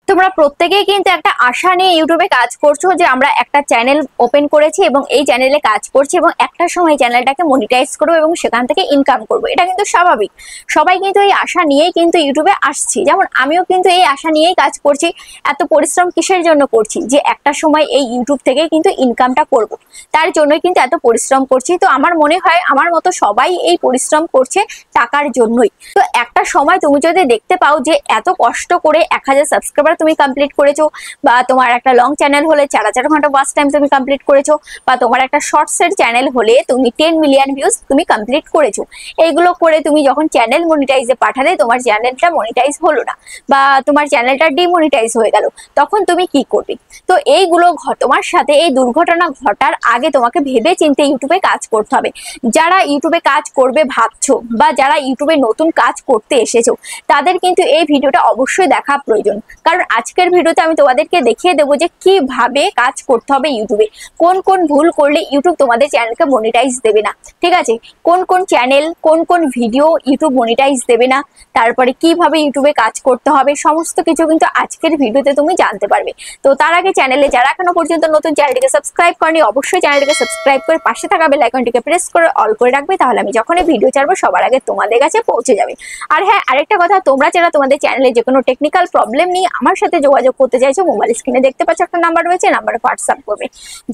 তোমরা প্রত্যেকেই কিন্তু একটা আশা নিয়ে ইউটিউবে কাজ করছো যে আমরা একটা চ্যানেল ওপেন করেছি এবং এই চ্যানেলে কাজ করছি এবং একটা সময় চ্যানেলটাকে মনিটাইজ করবো এবং সেখান থেকে ইনকাম করবো। এটা কিন্তু স্বাভাবিক, সবাই কিন্তু এই আশা নিয়েই কিন্তু ইউটিউবে আসছি। যেমন আমিও কিন্তু এই আশা নিয়েই কাজ করছি। এত পরিশ্রম কিসের জন্য করছি? যে একটা সময় এই ইউটিউব থেকে কিন্তু ইনকামটা করব, তার জন্যই কিন্তু এত পরিশ্রম করছি। তো আমার মনে হয় আমার মতো সবাই এই পরিশ্রম করছে টাকার জন্যই। তো একটা সময় তুমি যদি দেখতে পাও যে এত কষ্ট করে 1000 সাবস্ক্রাইবার তুমি কমপ্লিট করেছো, বা তোমার একটা লং চ্যানেল হলে 4000 ঘন্টা ওয়াচ টাইম তুমি কমপ্লিট করেছো, বা তোমার একটা শর্টসের চ্যানেল হলে তুমি 10 মিলিয়ন ভিউজ তুমি কমপ্লিট করেছো, এইগুলো করে তুমি যখন চ্যানেল মনিটাইজে পাঠালে তোমার চ্যানেলটা মনিটাইজ হলো না বা তোমার চ্যানেলটা ডিমনিটাইজ হয়ে গেল, তখন তুমি কি করবে? তো এইগুলো তোমার সাথে এই দুর্ঘটনা ঘটার আগে তোমাকে ভেবে চিন্তে ইউটিউবে কাজ করতে হবে। যারা ইউটিউবে কাজ করবে ভাবছো বা যারা ইউটিউবে নতুন কাজ করতে এসেছো, তাদের কিন্তু এই ভিডিওটা অবশ্যই দেখা প্রয়োজন। কারণ আজকের ভিডিওতে আমি তোমাদেরকে দেখিয়ে দেবো যে কিভাবে কাজ করতে হবে ইউটিউবে, কোন কোন ভুল করলে ইউটিউব তোমাদের চ্যানেলকে মনিটাইজ দেবে না, ঠিক আছে? কোন কোন চ্যানেল, কোন কোন ভিডিও ইউটিউব মনিটাইজ দেবে না, তারপরে কিভাবে ইউটিউবে কাজ করতে হবে, সমস্ত কিছু কিন্তু আজকের ভিডিওতে তুমি জানতে পারবে। তো তার আগে চ্যানেলে যারা এখনো পর্যন্ত নতুন, চ্যানেলটিকে সাবস্ক্রাইব করনি, অবশ্যই চ্যানেলটিকে সাবস্ক্রাইব করে পাশে থাকা বেল আইকনটিকে প্রেস করে অল করে রাখবে, তাহলে আমি যখনই ভিডিও ছাড়বো সবার আগে তোমাদের কাছে পৌঁছে যাবে। আর হ্যাঁ, আরেকটা কথা, তোমরা যারা তোমাদের চ্যানেলে যে কোনো টেকনিক্যাল প্রবলেম নিয়ে আমার সাথে যোগাযোগ করতে চাইছো, মোবাইল স্ক্রিনে দেখতে পাচ্ছ একটা নাম্বার রয়েছে, নাম্বারে হোয়াটসঅ্যাপ করবে।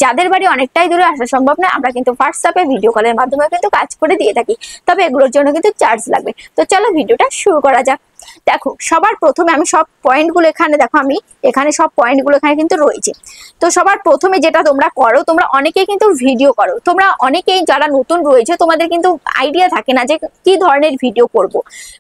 যাদের বাড়ি অনেকটাই দূরে আসা সম্ভব না, আমরা কিন্তু হোয়াটসঅ্যাপে ভিডিও কলের মাধ্যমে কিন্তু কাজ করে দিয়ে থাকি, তবে এগুলোর জন্য কিন্তু চার্জ লাগবে। তো চলো ভিডিওটা শুরু করা যাক। দেখো, সবার প্রথমে আমি সব পয়েন্টগুলো এখানে দেখো, আমি এখানে সব পয়েন্টগুলো এখানে কিন্তু রয়েছে। তো সবার প্রথমে যেটা তোমরা করো, তোমরা অনেকেই কিন্তু ভিডিও করো, তোমরা অনেকেই যারা নতুন রয়েছে তোমাদের কিন্তু আইডিয়া থাকে না যে কি ধরনের ভিডিও করব।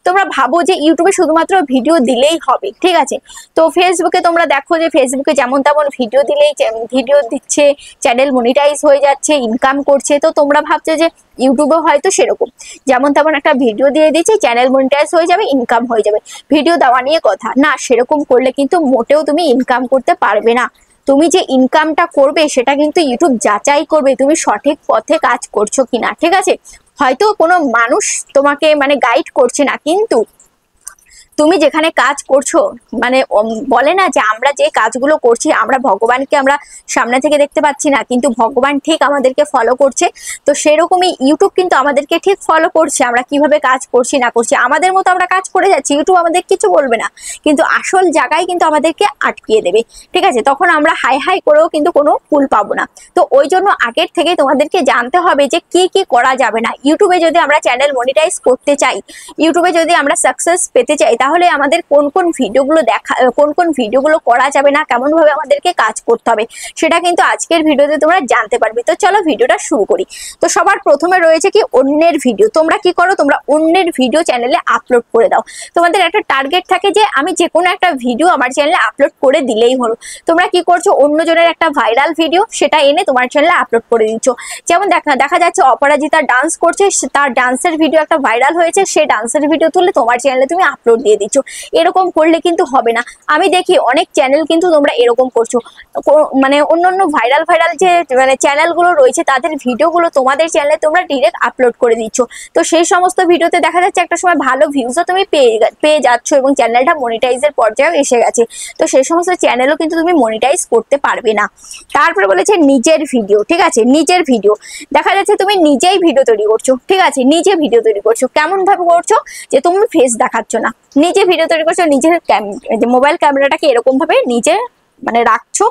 তোমরা ভাবো যে ইউটিউবে শুধুমাত্র ভিডিও দিলেই হবে, ঠিক আছে? তো ফেসবুকে তোমরা দেখো যে ফেসবুকে যেমন তেমন ভিডিও দিলেই ভিডিও দিচ্ছে, চ্যানেল মনিটাইজ হয়ে যাচ্ছে, ইনকাম করছে। তো তোমরা ভাবছো যে ইউটিউবে হয়তো সেরকম যেমন তেমন একটা ভিডিও দিয়ে দিচ্ছে, চ্যানেল মনিটাইজ হয়ে যাবে, ইনকাম হয়ে যাবে। ভিডিও দেওয়া নিয়ে কথা না, সেরকম করলে কিন্তু মোটেও তুমি ইনকাম করতে পারবে না। তুমি যে ইনকামটা করবে সেটা কিন্তু ইউটিউব যাচাই করবে তুমি সঠিক পথে কাজ করছো কিনা, ঠিক আছে? হয়তো কোনো মানুষ তোমাকে মানে গাইড করছে না, কিন্তু তুমি যেখানে কাজ করছো, মানে বলে না যে আমরা যে কাজগুলো করছি, আমরা ভগবানকে আমরা সামনে থেকে দেখতে পাচ্ছি না, কিন্তু ভগবান ঠিক আমাদেরকে ফলো করছে। তো সেরকমই ইউটিউব কিন্তু আমাদেরকে ঠিক ফলো করছে, আমরা কিভাবে কাজ করছি না করছি। আমাদের মতো আমরা কাজ করে যাচ্ছি, ইউটিউব আমাদের কিছু বলবে না, কিন্তু আসল জায়গায় কিন্তু আমাদেরকে আটকিয়ে দেবে, ঠিক আছে? তখন আমরা হাই হাই করেও কিন্তু কোনো ফুল পাবো না। তো ওই জন্য আগের থেকে তোমাদেরকে জানতে হবে যে কি কি করা যাবে না। ইউটিউবে যদি আমরা চ্যানেল মনিটাইজ করতে চাই, ইউটিউবে যদি আমরা সাকসেস পেতে চাই, তাহলে আমাদের কোন কোন ভিডিওগুলো কোন কোন ভিডিওগুলো করা যাবে না, কেমন ভাবে আমাদেরকে কাজ করতে হবে, সেটা কিন্তু আজকের ভিডিওতে তোমরা জানতে পারবে। তো চলো ভিডিওটা শুরু করি। তো সবার প্রথমে রয়েছে কি অন্যের ভিডিও। তোমরা কি করো, তোমরা অন্যের ভিডিও চ্যানেলে আপলোড করে দাও। তোমাদের একটা টার্গেট থাকে যে আমি যে কোনো একটা ভিডিও আমার চ্যানেলে আপলোড করে দিলেই হলো। তোমরা কি করছো, অন্যজনের একটা ভাইরাল ভিডিও সেটা এনে তোমার চ্যানেলে আপলোড করে দিচ্ছ। যেমন দেখা যাচ্ছে অপরাজিতা ডান্স করছে, তার ডান্সের ভিডিও একটা ভাইরাল হয়েছে, সেই ডান্সের ভিডিও তুলে তোমার চ্যানেলে তুমি আপলোড দিয়ে দিচ্ছ। এরকম করলে কিন্তু হবে না। আমি দেখি অনেক চ্যানেল কিন্তু তোমরা এরকম করছো, মানে অন্য ভাইরাল যে মানে চ্যানেলগুলো রয়েছে তাদের ভিডিওগুলো তোমাদের চ্যানেলে তোমরা ডিরেক্ট আপলোড করে দিচ্ছ। তো সেই সমস্ত ভিডিওতে দেখা যাচ্ছে একটা সময় ভালো ভিউজও তুমি পেয়ে যাচ্ছ এবং চ্যানেলটা মনিটাইজের পর্যায়েও এসে গেছে। তো সেই সমস্ত চ্যানেলও কিন্তু তুমি মনিটাইজ করতে পারবে না। তারপরে বলেছে নিজের ভিডিও, ঠিক আছে? নিজের ভিডিও দেখা যাচ্ছে তুমি নিজেই ভিডিও তৈরি করছো, ঠিক আছে? নিজে ভিডিও তৈরি করছো, কেমন ভাবে করছো যে তুমি ফেস দেখাচ্ছ না, নিজে ভিডিও তৈরি করছো, নিজের মোবাইল ক্যামেরাটাকে এরকম ভাবে নিজে মানে রাখছো,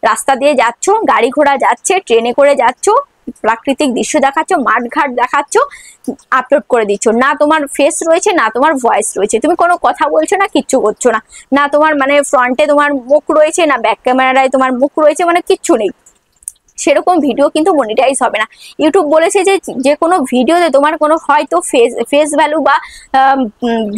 রাস্তা দিয়ে যাচ্ছ, গাড়ি ঘোড়া যাচ্ছে, ট্রেনে করে যাচ্ছ, প্রাকৃতিক দৃশ্য দেখাচ্ছ, মাঠঘাট দেখাচ্ছ, আপলোড করে দিচ্ছ। না তোমার ফেস রয়েছে, না তোমার ভয়েস রয়েছে, তুমি কোনো কথা বলছো না, কিচ্ছু করছো না, না তোমার মানে ফ্রন্টে তোমার মুখ রয়েছে, না ব্যাক ক্যামেরায় তোমার মুখ রয়েছে, মানে কিচ্ছু নেই। সেরকম ভিডিও কিন্তু মনিটাইজ হবে না। ইউটিউব বলেছে যে যে কোনো ভিডিওতে তোমার কোনো হয়তো ফেস ভ্যালু বা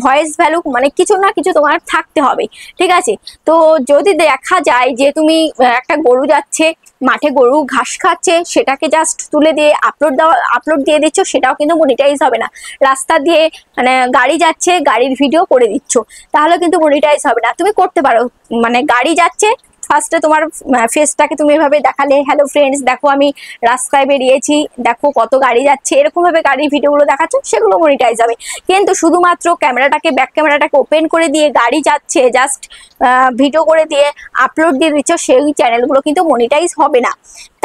ভয়েস ভ্যালু মানে কিছু না কিছু তোমার থাকতে হবে, ঠিক আছে? তো যদি দেখা যায় যে তুমি একটা গরু যাচ্ছে মাঠে, গরু ঘাস খাচ্ছে, সেটাকে জাস্ট তুলে দিয়ে আপলোড দিয়ে দিচ্ছ, সেটাও কিন্তু মনিটাইজ হবে না। রাস্তা দিয়ে মানে গাড়ি যাচ্ছে, গাড়ির ভিডিও করে দিচ্ছ, তাহলে কিন্তু মনিটাইজ হবে না। তুমি করতে পারো, মানে গাড়ি যাচ্ছে ফার্স্টে তোমার ফেসটাকে তুমি এভাবে দেখালে, হ্যালো ফ্রেন্ডস দেখো আমি রাস্তায় বেরিয়েছি, দেখো কত গাড়ি যাচ্ছে, এরকম ভাবে গাড়ির ভিডিওগুলো দেখাচ্ছ, সেগুলো মনিটাইজ হবে। কিন্তু শুধুমাত্র ক্যামেরাটাকে, ব্যাক ক্যামেরাটাকে ওপেন করে দিয়ে গাড়ি যাচ্ছে জাস্ট ভিডিও করে দিয়ে আপলোড দিয়ে দিচ্ছ, সেই চ্যানেলগুলো কিন্তু মনিটাইজ হবে না।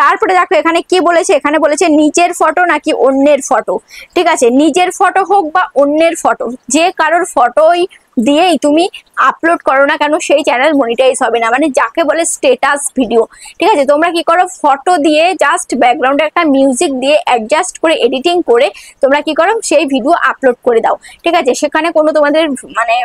তারপরে দেখো এখানে কি বলেছে, এখানে বলেছে নিজের ফটো নাকি অন্যের ফটো। ঠিক আছে, নিজের ফটো হোক বা অন্যের ফটো, যে কারোর ফটোই দিয়েই তুমি আপলোড করো না কেন, সেই চ্যানেল মনিটাইজ হবে না। মানে যাকে বলে স্টেটাস ভিডিও। ঠিক আছে, তোমরা কি করো, ফটো দিয়ে জাস্ট ব্যাকগ্রাউন্ডে একটা মিউজিক দিয়ে অ্যাডজাস্ট করে এডিটিং করে তোমরা কি করো, সেই ভিডিও আপলোড করে দাও। ঠিক আছে, সেখানে কোনো তোমাদের মানে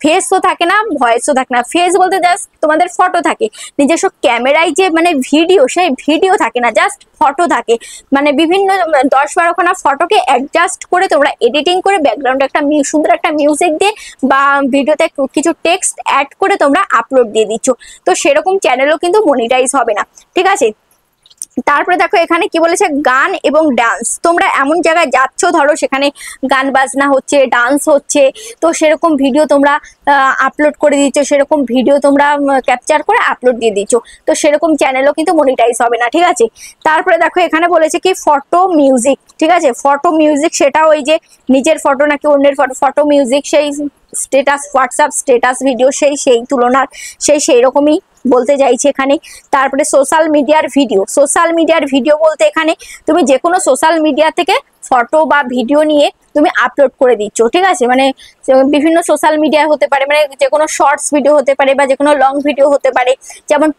ফেসও থাকে না, ভয়েসও থাকে না। ফেস বলতে জাস্ট তোমাদের ফটো থাকে, নিজস্ব ক্যামেরায় যে মানে ভিডিও, সেই ভিডিও থাকে না, জাস্ট ফটো থাকে। মানে বিভিন্ন 10-12খানা ফটোকে অ্যাডজাস্ট করে তোমরা এডিটিং করে ব্যাকগ্রাউন্ডে একটা সুন্দর একটা মিউজিক দিয়ে বা ভিডিওতে কিছু টেক্সট অ্যাড করে তোমরা আপলোড দিয়ে দিচ্ছ। তো সেরকম চ্যানেলও কিন্তু মনিটাইজ হবে না। ঠিক আছে, তারপরে দেখো এখানে কি বলেছে, গান এবং ডান্স। তোমরা এমন জায়গায় যাচ্ছ, ধরো সেখানে গান বাজনা হচ্ছে, ডান্স হচ্ছে, তো সেরকম ভিডিও তোমরা আপলোড করে দিচ্ছ, সেরকম ভিডিও তোমরা ক্যাপচার করে আপলোড দিয়ে দিচ্ছ, তো সেরকম চ্যানেলও কিন্তু মনিটাইজ হবে না। ঠিক আছে, তারপরে দেখো এখানে বলেছে কি ফটো মিউজিক। ঠিক আছে, ফটো মিউজিক সেটা ওই যে নিজের ফটো নাকি অন্যের ফটো, ফটো মিউজিক সেই স্টেটাস, হোয়াটসঅ্যাপ স্টেটাস ভিডিও সেই তুলনার সেই রকমই বলতে চাইছি এখানে। তারপরে সোশ্যাল মিডিয়ার ভিডিও। সোশ্যাল মিডিয়ার ভিডিও বলতে এখানে তুমি যে কোনো সোশ্যাল মিডিয়া থেকে ফটো বা ভিডিও নিয়ে তুমি আপলোড করে দিচ্ছ। ঠিক আছে, মানে বিভিন্ন সোশ্যাল মিডিয়া হতে পারে, মানে যে কোনো শর্টস ভিডিও হতে পারে বা যে কোনো লং ভিডিও হতে পারে। যেমন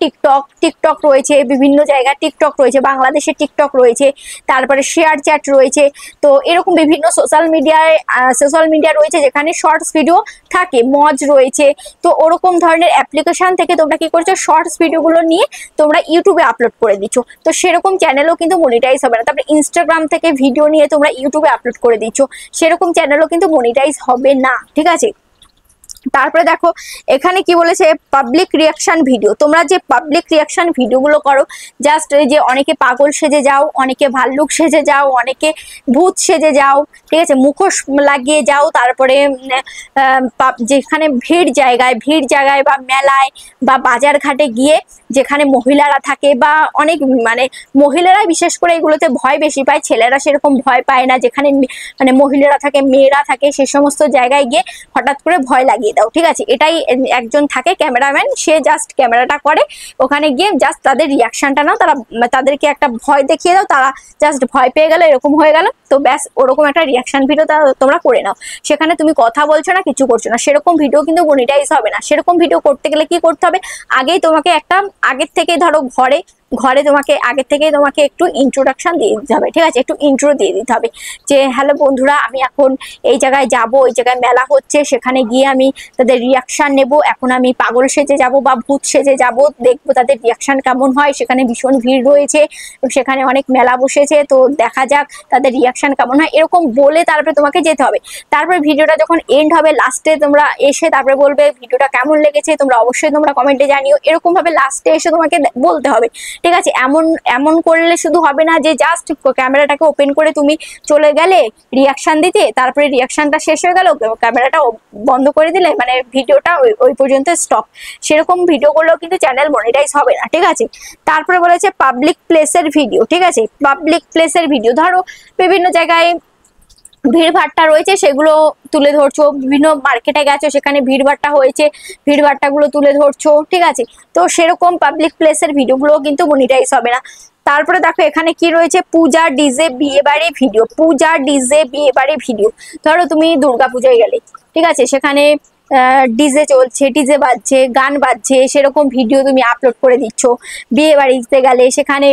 টিকটক রয়েছে, বিভিন্ন জায়গায় টিকটক রয়েছে, বাংলাদেশে টিকটক রয়েছে, তারপরে শেয়ার চ্যাট রয়েছে। তো এরকম বিভিন্ন সোশ্যাল মিডিয়া রয়েছে যেখানে শর্টস ভিডিও থাকে, মজ রয়েছে। তো ওরকম ধরনের অ্যাপ্লিকেশন থেকে তোমরা কি করছো, শর্টস ভিডিওগুলো নিয়ে তোমরা ইউটিউবে আপলোড করে দিচ্ছ, তো সেরকম চ্যানেলও কিন্তু মনিটাইজ হবে না। তারপরে ইনস্টাগ্রাম থেকে ভিডিও নিয়ে তোমরা ইউটিউবে আপলোড করে দিচ্ছ, সেরকম চ্যানেলও কিন্তু মনিটাইজ হবে না। ঠিক আছে, তারপরে দেখো এখানে কি বলেছে, পাবলিক রিয়াকশন ভিডিও। তোমরা যে পাবলিক রিয়াকশন ভিডিওগুলো করো, জাস্ট এই যে অনেকে পাগল সেজে যাও, অনেকে ভাল্লুক সেজে যাও, অনেকে ভূত সেজে যাও, ঠিক আছে, মুখোশ লাগিয়ে যাও, তারপরে যেখানে ভিড় জায়গায় বা মেলায় বা বাজার ঘাটে গিয়ে যেখানে মহিলারা থাকে বা অনেক মানে মহিলারা বিশেষ করে এগুলোতে ভয় বেশি পায়, ছেলেরা সেরকম ভয় পায় না। যেখানে মানে মহিলারা থাকে, মেয়েরা থাকে, সে সমস্ত জায়গায় গিয়ে হঠাৎ করে ভয় লাগিয়ে দাও। ঠিক আছে, এটাই একজন থাকে ক্যামেরাম্যান, সে জাস্ট ক্যামেরাটা করে, ওখানে গিয়ে জাস্ট তাদের রিয়াকশনটা নাও, তাদেরকে একটা ভয় দেখিয়ে দাও, তারা জাস্ট ভয় পেয়ে গেল, এরকম হয়ে গেল, তো ব্যাস ওরকম একটা রিয়াকশন ভিডিও তোমরা করে নাও। সেখানে তুমি কথা বলছো না, কিছু করছো না, সেরকম ভিডিও কিন্তু মনিটাইজ হবে না। সেরকম ভিডিও করতে গেলে কি করতে হবে, আগেই তোমাকে একটা আগের থেকে ধরো ঘরে তোমাকে আগের থেকে তোমাকে একটু ইন্ট্রোডাকশন দিয়ে দিতে হবে। ঠিক আছে, একটু ইন্ট্রো দিয়ে দিতে হবে যে হ্যালো বন্ধুরা, আমি এখন এই জায়গায় যাব, ওই জায়গায় মেলা হচ্ছে, সেখানে গিয়ে আমি তাদের রিয়াকশন নেব। এখন আমি পাগল সেজে যাব বা ভূত সেজে যাব, দেখবো তাদের রিয়াকশন কেমন হয়। সেখানে ভীষণ ভিড় রয়েছে, সেখানে অনেক মেলা বসেছে, তো দেখা যাক তাদের রিয়াকশন কেমন হয়, এরকম বলে তারপরে তোমাকে যেতে হবে। তারপরে ভিডিওটা যখন এন্ড হবে, লাস্টে তোমরা এসে তারপরে বলবে ভিডিওটা কেমন লেগেছে, তোমরা অবশ্যই তোমরা কমেন্টে জানিও। এরকম ভাবে লাস্টে এসে তোমাকে বলতে হবে। ঠিক আছে, এমন করলে শুধু হবে না যে জাস্ট ক্যামেরাটাকে ওপেন করে তুমি চলে গেলে রিয়াকশন দিতে, তারপরে রিয়াকশনটা শেষ হয়ে গেল, ক্যামেরাটা বন্ধ করে দিলে, মানে ভিডিওটা ওই পর্যন্ত স্টপ। সেরকম ভিডিও করলেও কিন্তু চ্যানেল মনিটাইজ হবে না। ঠিক আছে, তারপরে বলেছে পাবলিক প্লেসের ভিডিও। ঠিক আছে, পাবলিক প্লেসের ভিডিও, ধরো বিভিন্ন জায়গায় ভিড়ভাট্টা রয়েছে, সেগুলো তুলে ধরছো। বিভিন্ন মার্কেটে গেছো, সেখানে ভিড়ভাট্টা হয়েছে, ভিড়ভাট্টাগুলো তুলে ধরছো। ঠিক আছে, তো সেরকম পাবলিক প্লেসের ভিডিওগুলো কিন্তু মনিটাইজ হবে না। তারপরে দেখো এখানে কি রয়েছে, পূজা, ডিজে, বিয়ে বাড়ি ভিডিও। পূজা, ডিজে, বিয়ে বাড়ি ভিডিও। ধরো তুমি দুর্গাপূজায় গেলে, ঠিক আছে, সেখানে ডিজে চলছে, ডিজে বাজছে, গান বাজছে, সেরকম ভিডিও তুমি আপলোড করে দিচ্ছ। বিয়ে বাড়িতে গেলে সেখানে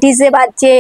ডিজে বাজছে,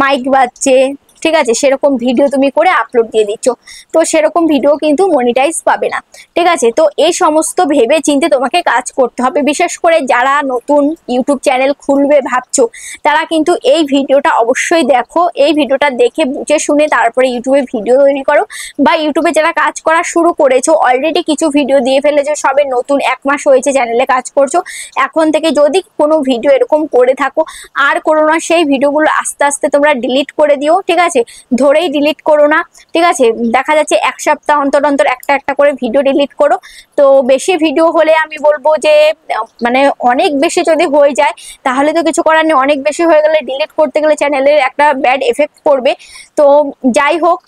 মাইক বাজছে, ঠিক আছে, সেরকম ভিডিও তুমি করে আপলোড দিয়ে দিচ্ছ, তো সেরকম ভিডিও কিন্তু মনিটাইজ পাবে না। ঠিক আছে, তো এই সমস্ত ভেবে চিন্তে তোমাকে কাজ করতে হবে। বিশেষ করে যারা নতুন ইউটিউব চ্যানেল খুলবে ভাবছো, তারা কিন্তু এই ভিডিওটা অবশ্যই দেখো। এই ভিডিওটা দেখে বুঝে শুনে তারপরে ইউটিউবে ভিডিও তৈরি করো, বা ইউটিউবে যারা কাজ করা শুরু করেছো, অলরেডি কিছু ভিডিও দিয়ে ফেলেছো, সবে নতুন 1 মাস হয়েছে চ্যানেলে কাজ করছো, এখন থেকে যদি কোনো ভিডিও এরকম করে থাকো আর করো না, সেই ভিডিওগুলো আস্তে আস্তে তোমরা ডিলিট করে দিও। ঠিক আছে, ধরেই ডিলিট করো না, ঠিক আছে। দেখা যাচ্ছে এক সপ্তাহ অন্তর অন্তর একটা একটা করে ভিডিও ডিলিট করো। তো বেশি ভিডিও হলে আমি বলবো যে মানে অনেক বেশি যদি হয়ে যায় তাহলে তো কিছু করার নেই, অনেক বেশি হয়ে গেলে ডিলিট করতে গেলে চ্যানেলের একটা ব্যাড এফেক্ট পড়বে। তো যাই হোক,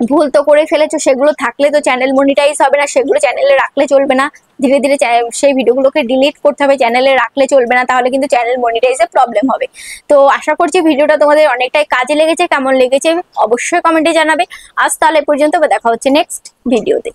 ভুল তো করে ফেলেছো, সেগুলো থাকলে তো চ্যানেল মনিটাইজ হবে না, সেগুলো চ্যানেলে রাখলে চলবে না। ধীরে ধীরে সেই ভিডিওগুলোকে ডিলিট করতে হবে, চ্যানেলে রাখলে চলবে না, তাহলে কিন্তু চ্যানেল মনিটাইজে প্রবলেম হবে। তো আশা করছি ভিডিওটা তোমাদের অনেকটাই কাজে লেগেছে। কেমন লেগেছে অবশ্যই কমেন্টে জানাবে। আজ তাহলে পর্যন্ত, দেখা হচ্ছে নেক্সট ভিডিওতে।